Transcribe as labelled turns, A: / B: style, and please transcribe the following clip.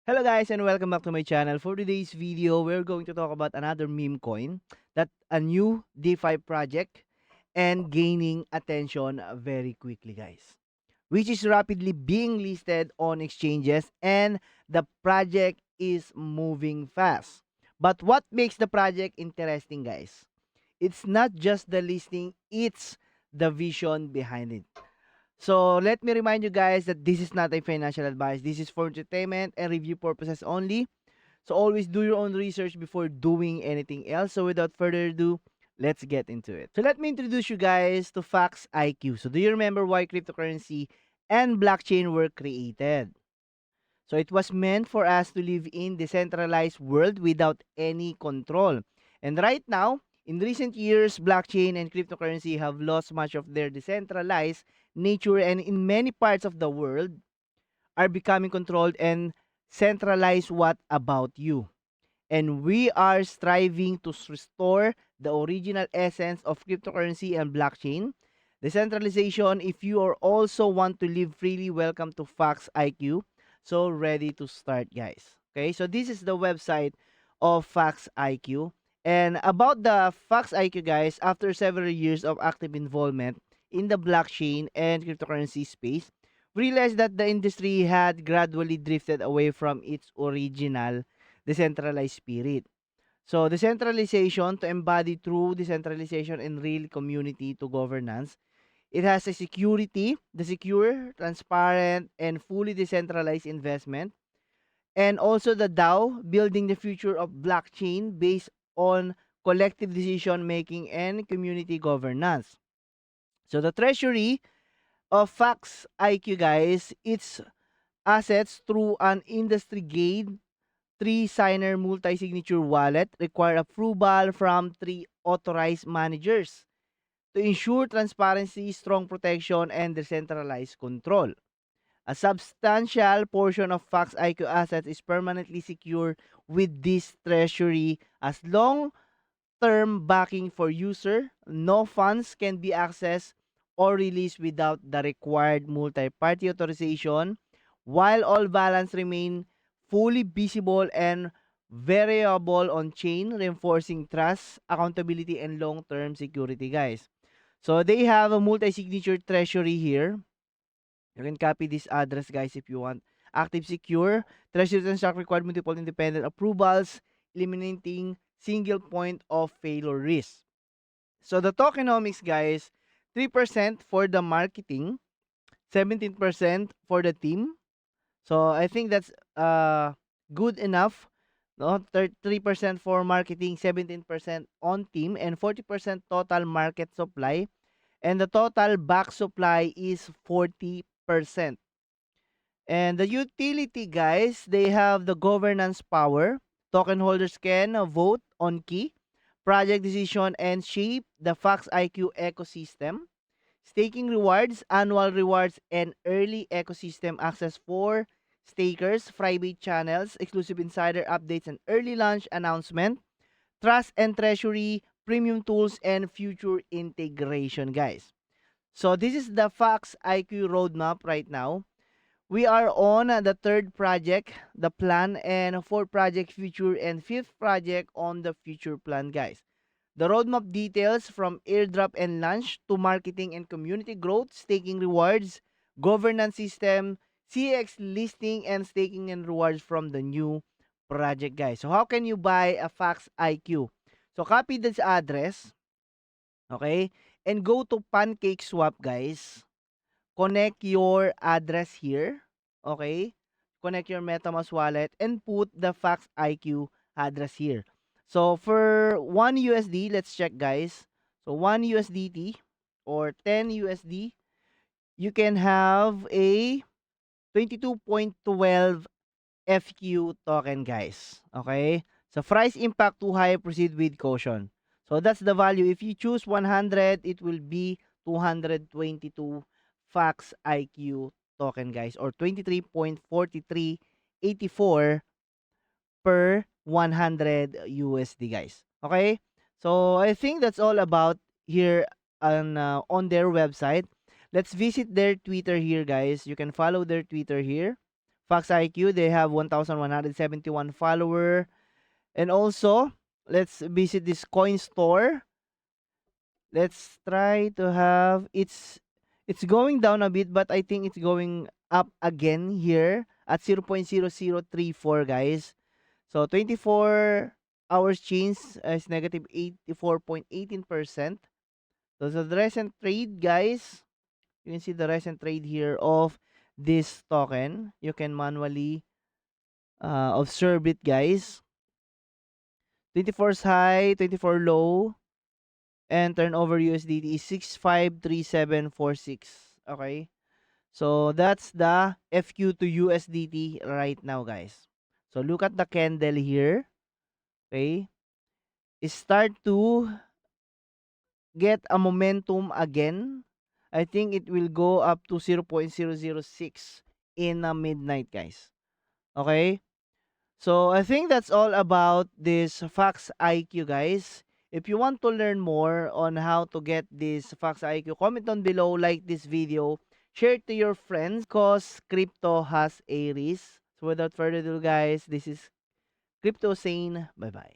A: Hello guys and welcome back to my channel. For today's video, we're going to talk about another meme coin that a new DeFi project and gaining attention very quickly guys. Which is rapidly being listed on exchanges and the project is moving fast. But what makes the project interesting guys? It's not just the listing, it's the vision behind it. So let me remind you guys that this is not a financial advice. This is for entertainment and review purposes only. So always do your own research before doing anything else. So without further ado, let's get into it. So let me introduce you guys to Fax IQ. So do you remember why cryptocurrency and blockchain were created? So it was meant for us to live in decentralized world without any control. And right now, in recent years, blockchain and cryptocurrency have lost much of their decentralized nature and in many parts of the world are becoming controlled and centralized. What about you? And we are striving to restore the original essence of cryptocurrency and blockchain. Decentralization, if you are also want to live freely, welcome to Fax IQ. So ready to start guys. Okay, so this is the website of Fax IQ. And about the Fax IQ guys, after several years of active involvement in the blockchain and cryptocurrency space, realized that the industry had gradually drifted away from its original decentralized spirit. So decentralization to embody true decentralization and real community to governance. It has a security, the secure, transparent, and fully decentralized investment. And also the DAO, building the future of blockchain based on collective decision making and community governance. So the treasury of Fax IQ guys, its assets through an industry grade three-signer multi-signature wallet require approval from three authorized managers to ensure transparency, strong protection, and decentralized control. A substantial portion of Fax IQ assets is permanently secure with this treasury as long-term backing for user. No funds can be accessed or released without the required multi-party authorization, while all balance remain fully visible and variable on chain, reinforcing trust, accountability, and long-term security, guys. So they have a multi-signature treasury here. You can copy this address, guys, if you want. Active secure. Treasury transaction required multiple independent approvals, eliminating single point of failure risk. So the tokenomics, guys, 3% for the marketing, 17% for the team. So I think that's good enough. No, 3% for marketing, 17% on team, and 40% total market supply. And the total back supply is 40%. And the utility, guys, they have the governance power. Token holders can vote on key project decision and shape the Fox IQ ecosystem. Staking rewards, annual rewards, and early ecosystem access for stakers, private channels, exclusive insider updates, and early launch announcement, trust and treasury, premium tools, and future integration, guys. So this is the Fox IQ roadmap right now. We are on the third project, the plan, and fourth project, future, and fifth project on the future plan, guys. The roadmap details from airdrop and launch to marketing and community growth, staking rewards, governance system, CX listing, and staking and rewards from the new project, guys. So how can you buy a Fax IQ? So copy this address, okay, and go to Pancake Swap, guys. Connect your address here, okay? Connect your MetaMask wallet and put the Fax IQ address here. So for 1 USD, let's check guys. So 1 USDT or 10 USD, you can have a 22.12 FQ token guys. Okay? So price impact too high, proceed with caution. So that's the value. If you choose 100, it will be 222 Fax IQ token guys or 23.4384 per 100 USD guys. Okay? So I think that's all about here on their website. Let's visit their Twitter here guys. You can follow their Twitter here Fox IQ, they have 1,171 follower. And also, let's visit this coin store. Let's try to have it's going down a bit, but I think it's going up again here at 0.0034, guys. So 24 hours change is negative 84.18%. So the recent trade, guys, you can see the recent trade here of this token. You can manually observe it, guys. 24 is high, 24 low, and turnover USDT is 653746. Okay? So that's the FQ to USDT right now, guys. So look at the candle here. Okay? Start to get a momentum again. I think it will go up to 0.006 in midnight, guys. Okay? So I think that's all about this Fox IQ, guys. If you want to learn more on how to get this Fox IQ, comment down below, like this video, share it to your friends because crypto has a risk. So without further ado, guys, this is Crypto Sane. Bye-bye.